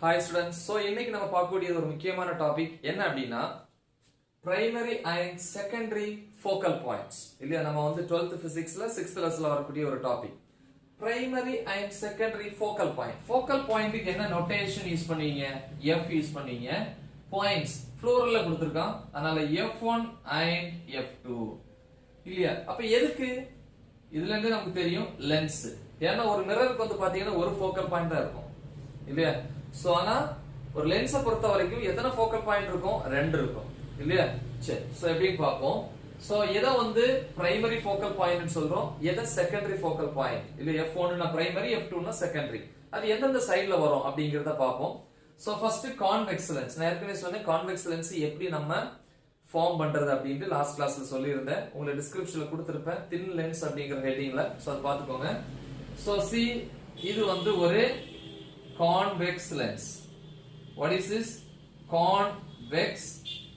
Hi students. So இன்னைக்கு நம்ம பார்க்கக்கூடிய ஒரு முக்கியமான டாபிக் என்ன அப்படினா primary and secondary focal points. இல்லையா நம்ம வந்து 12th physicsல 6th lessonல வரக்கூடிய ஒரு topic. Primary and secondary focal point. Focal point க்கு என்ன notation யூஸ் பண்ணுவீங்க? F யூஸ் பண்ணுவீங்க. Points pluralல கொடுத்திருக்கான். அதனால F1 and F2. இல்லையா? அப்ப எதுக்கு? இதுல இருந்து நமக்கு தெரியும் லென்ஸ். ஏன்னா ஒரு மிரருக்கு வந்து பாத்தீங்கன்னா ஒரு ஃபோக்கல் பாயிண்ட் தான் இருக்கும். இல்லையா? சோ ஆனா ஒரு லென்ஸை பொறுத்த வரைக்கும் எத்தனை ஃபோக்கல் பாயிண்ட் இருக்கும்? ரெண்டு இருக்கும். இல்லையா? சரி. சோ எப்படின்னு பாப்போம். சோ எதை வந்து பிரைமரி ஃபோக்கல் பாயிண்ட்னு சொல்றோம், எதை செகண்டரி ஃபோக்கல் பாயிண்ட். இல்ல F1 னா பிரைமரி, F2 னா செகண்டரி. அது எந்தெந்த சைடுல வரும் அப்படிங்கறத பாப்போம். So first convex lens. நான் ஏற்கனவே சொன்னேன் கான்வெக்ஸ் லென்ஸ் எப்படி நம்ம ஃபார்ம் பண்றது அப்படினு லாஸ்ட் கிளாஸ்ல சொல்லியிருந்தேன். உங்களுக்கு டிஸ்கிரிப்ஷன்ல கொடுத்திருப்பேன் thin lens அப்படிங்கற ஹெட்டிங்ல. சோ அத பாத்துக்கோங்க. சோ see இது வந்து ஒரு convex lens. What is this? Convex.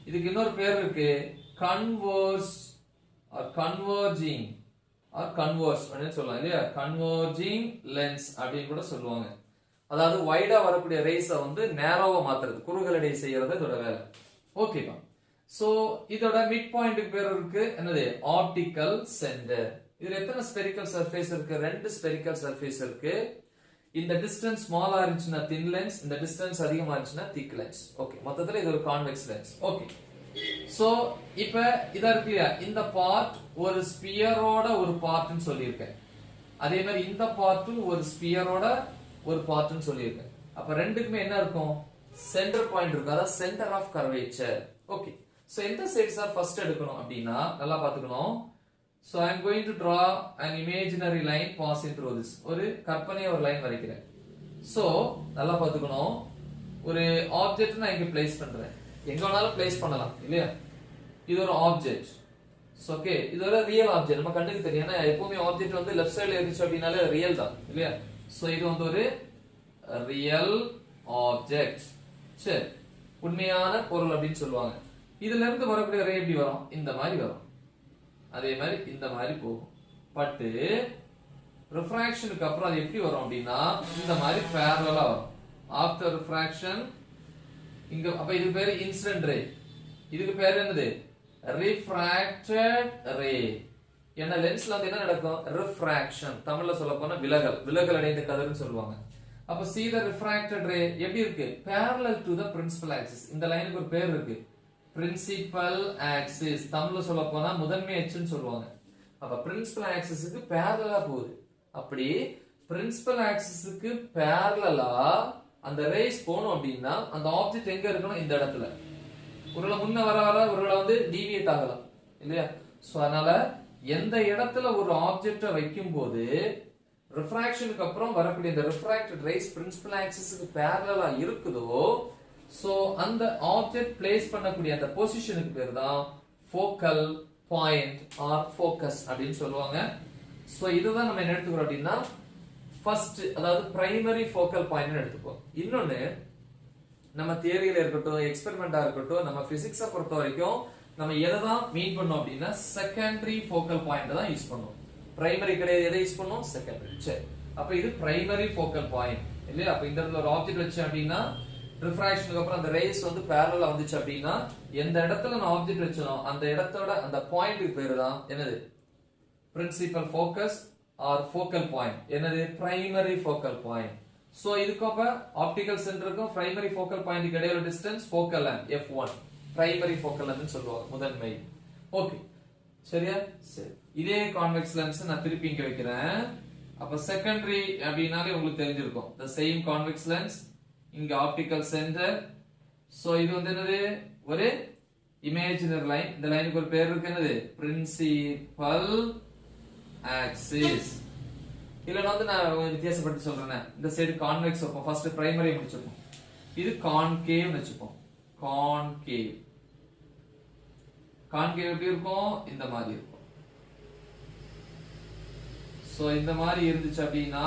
இதுக்கு இன்னொரு பேர் இருக்கு converse or converging or converse அப்படினு சொல்லலாம் இல்லையா? converging lens அப்படினு கூட சொல்லுவாங்க. அதாவது வைடா வரக்கூடிய ரேஸை வந்து நேரோவா மாத்துறது, குறுகலடை செய்யறது இதோட வேலை. ஓகேவா? சோ இதோட மிட் பாயிண்ட்க்கு பேர் இருக்கு என்னது? Optical centre. இதுல எத்தனை ஸ்பெரிக்கல் சர்ஃபேஸ் இருக்கு? ரெண்டு ஸ்பெரிக்கல் சர்ஃபேஸ் இருக்கு. இந்த டிஸ்டன்ஸ் ஸ்மாலா இருந்துச்சுன்னா thin lens, இந்த டிஸ்டன்ஸ் அதிகமா இருந்துச்சுன்னா thick lens. ஓகே, மொத்தத்துல இது ஒரு கான்வெக்ஸ் லென்ஸ். ஓகே, சோ இப்போ இதா இருக்கு இல்லையா, இந்த பார்ட் ஒரு ஸ்பியரோட ஒரு பார்ட்னு சொல்லியிருக்கேன். அதே மாதிரி இந்த பார்ட்டும் ஒரு ஸ்பியரோட ஒரு பார்ட்னு சொல்லியிருக்கேன். அப்ப ரெண்டுக்குமே என்ன இருக்கும்? சென்டர் பாயிண்ட் இருக்கும், அதாவது center of curvature. Okay, so எந்த சைட்ஸ் ஆர் ஃபர்ஸ்ட் எடுக்கணும் அப்படின்னா நல்லா பாத்துக்கணும். So I am going to draw an imaginary line passing through this. ஒரு கற்பனையா ஒரு லைன் வரைக்கிறேன். So நல்லா பாத்துக்கணும். ஒரு ஆப்ஜெக்ட் நான் இங்க பிளேஸ் பண்றேன். எங்க வேணாலும் பிளேஸ் பண்ணலாம் இல்லையா? இது ஒரு ஆப்ஜெக்ட். ஓகே, இது ஒரு ரியல் ஆப்ஜெக்ட். நம்ம கண்ணுக்கு தெரியும். ஏன்னா எப்பவுமே ஆப்ஜெக்ட் வந்து லெஃப்ட் சைடுல இருந்துச்சு அப்படினாலே ரியல் தான் இல்லையா? சோ இது வந்து ஒரு ரியல் ஆப்ஜெக்ட். சரி, உண்மையான பொருள் அப்படின்னு சொல்லுவாங்க. இதுல இருந்து வரக்கூடிய ரே எப்படி வரும்? இந்த மாதிரி வரும். அதே மாதிரி இந்த மாதிரி போகும். பட் ரிஃப்ராக்ஷனுக்கு அப்புறம் அது எப்படி வரும் அப்படின்னா இந்த மாதிரி parallel-ஆ வரும். ஆஃப்டர் ரிஃப்ராக்ஷன் இங்க அப்ப இது பேரு இன்சிடென்ட் ரே. இதுக்கு பேர் என்னது? ரிஃப்ராக்டட் ரே. ஏன்னா லென்ஸ்ல வந்து என்ன நடக்கும்? ரிஃப்ராக்ஷன். தமிழ்ல சொல்ல போனா விலகல், விலகல் அடைந்த கதிர்னு சொல்லுவாங்க. அப்ப see the refracted ray எப்படி இருக்கு? parallel to the principal axis. இந்த லைனுக்கு ஒரு பேர் இருக்கு, பிரின்சிபல் ஆக்சிஸ். தமிழ்ல சொல்ல போனா முதன்மை அச்சுன்னு சொல்லுவாங்க. அப்ப பிரின்சிபல் ஆக்சிஸ்க்கு பேரலலா போகுது. அப்படி பிரின்சிபல் ஆக்சிஸ்க்கு பேரலலா அந்த ரேஸ் போணும் அப்படின்னா அந்த ஆப்ஜெக்ட் எங்க இருக்கணும்? இந்த இடத்துல. ஒருவேளை முன்ன வர வர ஒருவேளை வந்து டீவியேட் ஆகலாம் இல்லையா? சோ அதனால எந்த இடத்துல ஒரு ஆப்ஜெக்ட வைக்கும் போது ரிஃப்ராக்ஷனுக்கு அப்புறம் வரக்கூடிய இந்த ரிஃப்ராக்டட் ரேஸ் பிரின்சிபல் ஆக்சிஸ்க்கு பேரலலா இருக்குதோ, சோ அந்த ஆப்ஜெக்ட் பிளேஸ் பண்ணக்கூடிய அந்த பொசிஷனுக்கு பேர் தான் ஃபோக்கல் பாயிண்ட் ஆர் ஃபோக்கஸ் அப்படின்னு சொல்லுவாங்க. சோ இதுதான் நம்ம என்ன எடுத்துக்கிறோம் அப்படின்னா ஃபர்ஸ்ட், அதாவது பிரைமரி ஃபோக்கல் பாயிண்ட் எடுத்துப்போம். இன்னொன்னு நம்ம தியரியில இருக்கட்டும், எக்ஸ்பெரிமெண்டா இருக்கட்டும், நம்ம பிசிக்ஸை பொறுத்த வரைக்கும் நம்ம எதை தான் மீன் பண்ணோம் அப்படின்னா செகண்டரி ஃபோக்கல் பாயிண்ட் தான் யூஸ் பண்ணுவோம். பிரைமரி கிடையாது, எதை யூஸ் பண்ணுவோம்? செகண்டரி. சரி, அப்ப இது பிரைமரி ஃபோக்கல் பாயிண்ட் இல்லையா? அப்ப இந்த இடத்துல ஒரு ஆப்ஜெக்ட் வச்சேன் அப்படின்னா ரிஃப்ராக்ஷனுக்கு அப்புறம் அந்த ரேஸ் வந்து parallel-ஆ வந்துச்சு அப்படின்னா எந்த இடத்துல நான் ஆப்ஜெக்ட் வச்சனோ அந்த இடத்தோட அந்த பாயிண்ட்க்கு பேரு தான் என்னது? Principal focus or focal point. என்னது? Primary focal point. சோ இதுக்கு அப்ப ஆப்டிகல் சென்டருக்கும் பிரைமரி ஃபோக்கல் பாயிண்ட்க்கு இடையில distance focal length F1. Primary focal லென்த்னு சொல்லுவாங்க, முதன்மை. ஓகே, சரியா? சரி, இதே கான்வெக்ஸ் லென்ஸ் நான் திருப்பி இங்க வைக்கிறேன். அப்ப செகண்டரி அப்படினாலே உங்களுக்கு தெரிஞ்சிருக்கும். the same convex lens, இங்க ஆப்டிகல் சென்டர். சோ இது வந்து என்னது? ஒரு இமேஜினரி லைன். இந்த லைனுக்கு ஒரு பேர் இருக்கு, என்னது? Principal axis. இல்ல வந்து நான் வித்தியாசப்பட்டு சொல்றேன். இந்த சைடு கான்வெக்ஸ் வைப்போம். ஃபர்ஸ்ட் பிரைமரி முடிச்சுப்போம். இது கான்கேவ் வெச்சுப்போம். கான்கேவ். கான்கேவ் எப்படி இருக்கும்? இந்த மாதிரி இருக்கும். சோ இந்த மாதிரி இருந்துச்சு அப்படின்னா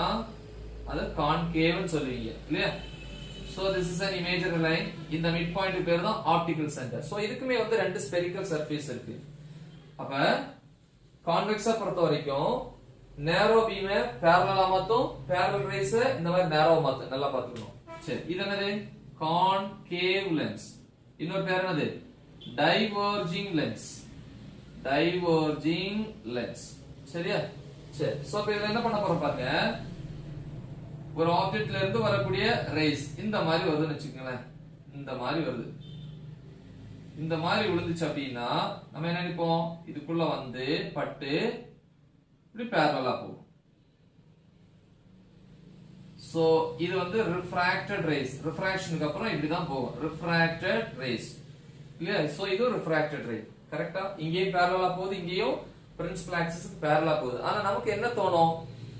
அது கான்கேவ்னு சொல்லுவீங்க இல்லையா? So this is an imaginary line. இந்த மிட் பாயிண்ட் பேர் தான் ஆப்டிகல் சென்டர். சோ இதுக்குமே வந்து ரெண்டு ஸ்பெரிக்கல் சர்ஃபேஸ் இருக்கு. அப்ப கான்வெக்ஸா பொறுத்த வரைக்கும் நேரோ பீமை parallel-ஆ மாத்தும், parallel rays இந்த மாதிரி நேரோவா மாத்தும். நல்லா பாத்துக்கணும். சரி இது என்னது கான்கேவ் லென்ஸ் இன்னொரு பேர் என்னது டைவர்ஜிங் லென்ஸ் டைவர்ஜிங் லென்ஸ் சரியா சரி சோ இப்ப இதுல என்ன பண்ண போறோம் பாருங்க ஒரு ஆப்ஜெக்ட்ல இருந்து வரக்கூடிய ரேஸ் இந்த மாதிரி வருதுன்னு வெச்சுக்கங்களேன் இந்த மாதிரி வருது இந்த மாதிரி விழுந்துச்சு அப்படினா நம்ம என்ன நினைப்போம் இதுக்குள்ள வந்து பட்டு இப்படி parallel-ஆ போகும் சோ இது வந்து refracted rays refractionக்கு அப்புறம் இப்படி தான் போகும் refracted rays இல்லையா சோ இது refracted ray கரெக்ட்டா இங்கேயும் parallel-ஆ போகுது இங்கேயும் principal axis-க்கு parallel-ஆ போகுது ஆனா நமக்கு என்ன தோணும்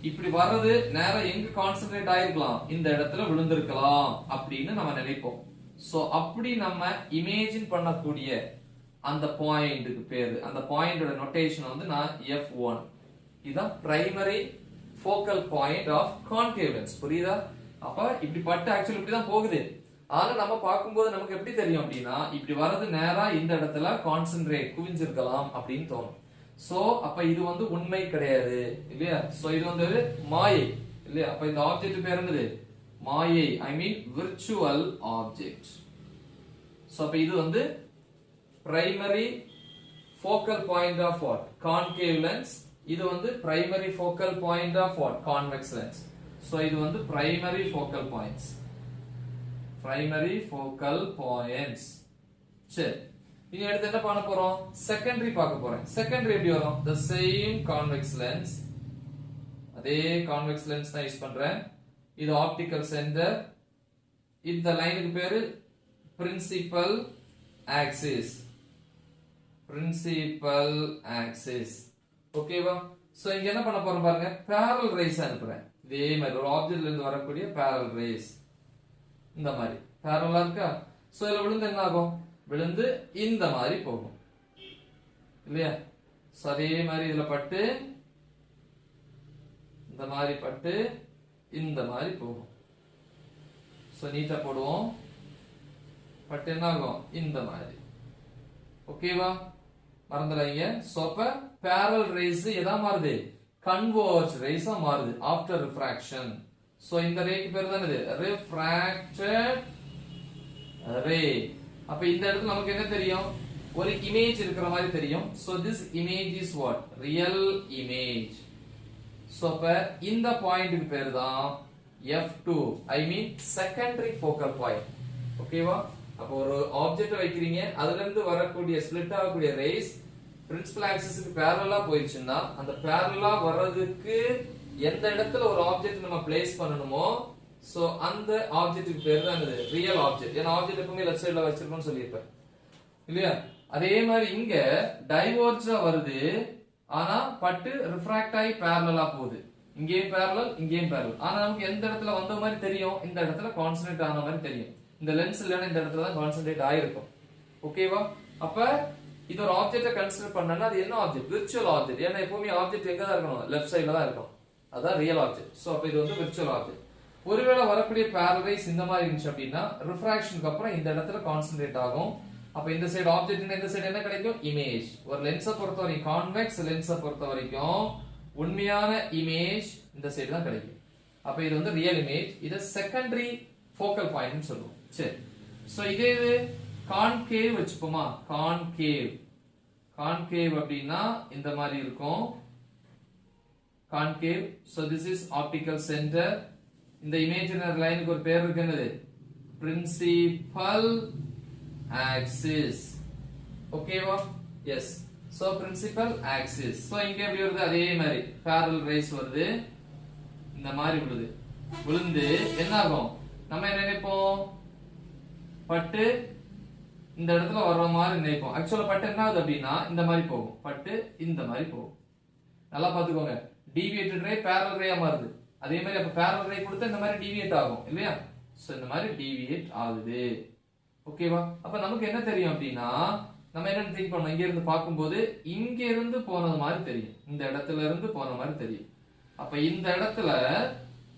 இப்படி வர்றது நேரா எங்க கான்சென்ட்ரேட் ஆயிருக்கலாம் இந்த இடத்துல விழுந்திருக்கலாம் அப்படின்னு நம்ம நினைப்போம் சோ அப்படி நம்ம இமேஜின் பண்ணக்கூடிய அந்த பாயிண்ட்க்கு பேரு அந்த பாயிண்டோட நோட்டேஷன் வந்து நான் F1 இதான் primary focal point of concave lens புரியுதா அப்ப இப்படி பட்டு ஆக்சுவலி இப்படி தான் போகுது ஆனா நம்ம பாக்கும்போது நமக்கு எப்படி தெரியும் அப்படினா இப்படி வரது நேரா இந்த இடத்துல கான்சென்ட்ரேட் குவிஞ்சிருக்கலாம் அப்படின்னு தோணும் சோ அப்ப இது வந்து உண்மை கிடையாது இல்லையா சோ இது வந்து மாயை இல்லையா அப்ப இந்த ஆப்ஜெக்ட் பேர் என்னது மாயை I mean virtual object so அப்ப இது வந்து primary focal point of what concave lens இது வந்து primary focal point of what convex lens so இது வந்து பிரைமரி ஃபோக்கல் பாயிண்ட்ஸ் சரி இனி அடுத்து என்ன பண்ண போறோம் செகண்டரி பார்க்க போறேன் செகண்டரி எப்படி வரும் the same convex lens அதே convex lens தான் யூஸ் பண்றேன் இது ஆப்டிகல் சென்டர் இந்த லைனுக்கு பேரு பிரின்சிபல் ஆக்சிஸ் ஓகேவா சோ இங்க என்ன பண்ண போறோம் பாருங்க parallel rays அனுப்புறேன் இதே மாதிரி ஒரு ஆப்ஜெக்ட்ல இருந்து வரக்கூடிய parallel rays இந்த மாதிரி parallel இருக்கா சோ இதுல விழுந்து என்ன ஆகும் விழுந்து இந்த மாதிரி போகும் இல்லையா சோ அதே மாதிரி இதுல பட்டு இந்த மாதிரி பட்டு இந்த மாதிரி போகும் சோ நீட்டா போடுவோம் பட்டு என்ன ஆகும் இந்த மாதிரி ஓகேவா மறந்துடாதீங்க சோ அப்ப parallel rays எதா மாறுது converged rays ஆ மாறுது after refraction சோ இந்த ரேக்கு பேர் தான் இது refracted ray அப்ப இந்த இடத்துல நமக்கு என்ன தெரியும் ஒரு இமேஜ் இருக்கிற மாதிரி தெரியும் so this image is what real image so அப்ப இந்த பாயிண்ட்க்கு பேர் தான் F2 I mean secondary focal point ஓகேவா அப்ப ஒரு ஆப்ஜெக்ட் வைக்கிறீங்க அதுல இருந்து வரக்கூடிய ஸ்ப்ளிட் ஆகக்கூடிய ரேஸ் பிரின்சிபல் ஆக்சிஸ்க்கு parallel-ஆ போயிடுச்சுன்னா அந்த parallel-ஆ வர்றதுக்கு எந்த இடத்துல ஒரு ஆப்ஜெக்ட் நம்ம பிளேஸ் பண்ணணுமோ சோ அந்த ஆப்ஜெக்ட்க்கு பேர் தான் இது ரியல் ஆப்ஜெக்ட் ஏன்னா ஆப்ஜெக்ட் எப்பவுமே லெஃப்ட் சைடுல வச்சிருக்கோம்னு சொல்லியிருப்பேன் இல்லையா அதே மாதிரி இங்க டைவர்ஜா வருது ஆனா பட்டு ரிஃப்ராக்ட் ஆகி parallel-ஆ போகுது இங்கேயும் parallel இங்கேயும் parallel ஆனா நமக்கு எந்த இடத்துல வந்த மாதிரி தெரியும் இந்த இடத்துல கான்சென்ட்ரேட் ஆன மாதிரி தெரியும் இந்த லென்ஸ் இல்லனா இந்த இடத்துல தான் கான்சென்ட்ரேட் ஆயிருக்கும் ஓகேவா அப்ப இது ஒரு ஆப்ஜெக்ட்ட கன்சிடர் பண்ணனா அது என்ன ஆப்ஜெக்ட் விர்ச்சுவல் ஆப்ஜெக்ட் ஏன்னா எப்பவுமே ஆப்ஜெக்ட் எங்க தான் இருக்கணும் லெஃப்ட் சைடுல தான் இருக்கும் அதான் ரியல் ஆப்ஜெக்ட் சோ அப்ப இது வந்து விர்ச்சுவல் ஆப்ஜெக்ட் ஒருவேளை வரக்கூடிய parallel rays இந்த மாதிரி இருந்துச்சு அப்படினா ரிஃப்ராக்ஷனுக்கு அப்புறம் இந்த இடத்துல கான்சென்ட்ரேட் ஆகும் அப்ப இந்த சைடு ஆப்ஜெக்ட் இந்த சைடு என்ன கிடைக்கும் இமேஜ் ஒரு லென்ஸை பொறுத்தவரைக்கும் கான்வெக்ஸ் லென்ஸை பொறுத்தவரைக்கும் உண்மையான இமேஜ் இந்த சைடு தான் கிடைக்கும் அப்ப இது வந்து ரியல் இமேஜ் இது செகண்டரி ஃபோக்கல் பாயிண்ட் சொல்லுவோம் சரி சோ இதே இது கான்கேவ் வெச்சுப்போமா கான்கேவ் அப்படினா இந்த மாதிரி இருக்கும் concave so this is optical center இந்த இமேஜினரி லைனுக்கு ஒரு பேர் இருக்கு என்னது principal axis ஓகேவா S so principal axis so இங்க எப்படி வருது அதே மாதிரி parallel rays வருது இந்த மாதிரி விழுந்து என்ன ஆகும் நம்ம என்ன நினைப்போம் பட்டு இந்த இடத்துல வர்ற மாதிரி நினைப்போம் ஆக்சுவலா பட்டு என்ன ஆகுது அப்படின்னா இந்த மாதிரி போகும் பட்டு இந்த மாதிரி போகும் நல்லா பாத்துக்கோங்க deviated ray parallel ray மாறுது அதே மாதிரி அப்ப parallel ray கொடுத்தா இந்த மாதிரி deviate ஆகும் இல்லையா சோ இந்த மாதிரி deviate ஆகுது ஓகேவா அப்ப நமக்கு என்ன தெரியும் அப்படின்னா நம்ம என்ன திங்க் பண்ணோம் இங்க இருந்து பாக்கும்போது இங்க இருந்து போனது மாதிரி தெரியும் இந்த இடத்துல இருந்து போன மாதிரி தெரியும் அப்ப இந்த இடத்துல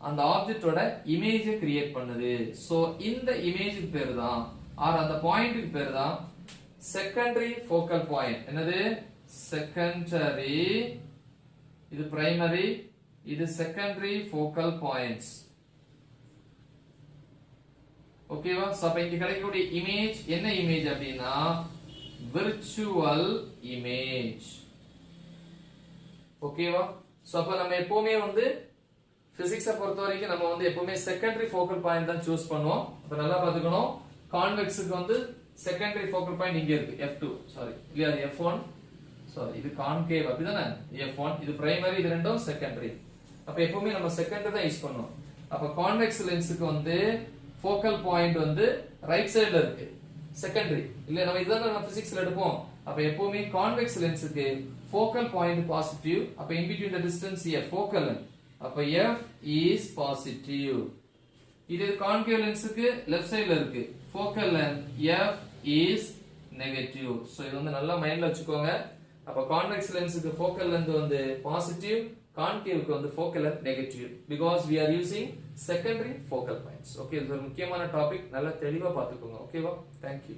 அந்த ஆப்ஜெக்ட்டோட இமேஜை கிரியேட் பண்ணுது சோ இந்த இமேஜ்க்கு பேரு தான் ஆர் அந்த பாயிண்ட்க்கு பேரு தான் செகண்டரி ஃபோக்கல் பாயிண்ட் என்னது செகண்டரி இது பிரைமரி இது செகண்டரி ஃபோக்கல் பாயிண்ட்ஸ் ஓகேவா? சோ அப்ப இங்க கிடைக்கக்கூடிய இமேஜ் என்ன இமேஜ் அப்படின்னா விர்ச்சுவல் இமேஜ். ஓகேவா? சோ அப்ப நம்ம எப்பவுமே வந்து பிசிக்ஸை பொறுத்த வரைக்கும் நம்ம வந்து எப்பவுமே செகண்டரி ஃபோக்கல் பாயிண்ட் தான் சூஸ் பண்ணுவோம். அப்ப நல்லா பாத்துக்கணும். கான்வெக்ஸுக்கு வந்து செகண்டரி ஃபோக்கல் பாயிண்ட் இங்க இருக்கு F2 சாரி இல்லையா F1 சாரி இது கான்கேவ் அப்படிதானே F1 இது பிரைமரி இது ரெண்டும் செகண்டரி. அப்ப எப்பவுமே நம்ம செகண்டரி தான் யூஸ் பண்ணுவோம். அப்ப கான்வெக்ஸ் லென்ஸுக்கு வந்து ஃபோக்கல் பாயிண்ட் வந்து ரைட் சைடுல இருக்கு செகண்டரி இல்ல நம்ம இதுதான் நம்ம பிசிக்ஸ்ல எடுப்போம். அப்ப எப்பவுமே கான்வெக்ஸ் லென்ஸுக்கு ஃபோக்கல் பாயிண்ட் பாசிட்டிவ். அப்ப in between the distance here focal length அப்ப F is positive. இது கான்கேவ் லென்ஸுக்கு லெஃப்ட் சைடுல இருக்கு focal length F is negative. So இது வந்து நல்லா மைண்ட்ல வச்சுக்கோங்க. அப்ப கான்வெக்ஸ் லென்ஸுக்கு focal length வந்து பாசிட்டிவ், கான்கேவ்க்கு வந்து focal length negative because we are using secondary focal points. Okay இது ஒரு முக்கியமான டாபிக் நல்லா தெளிவா பாத்துக்கோங்க. ஓகேவா? Thank you.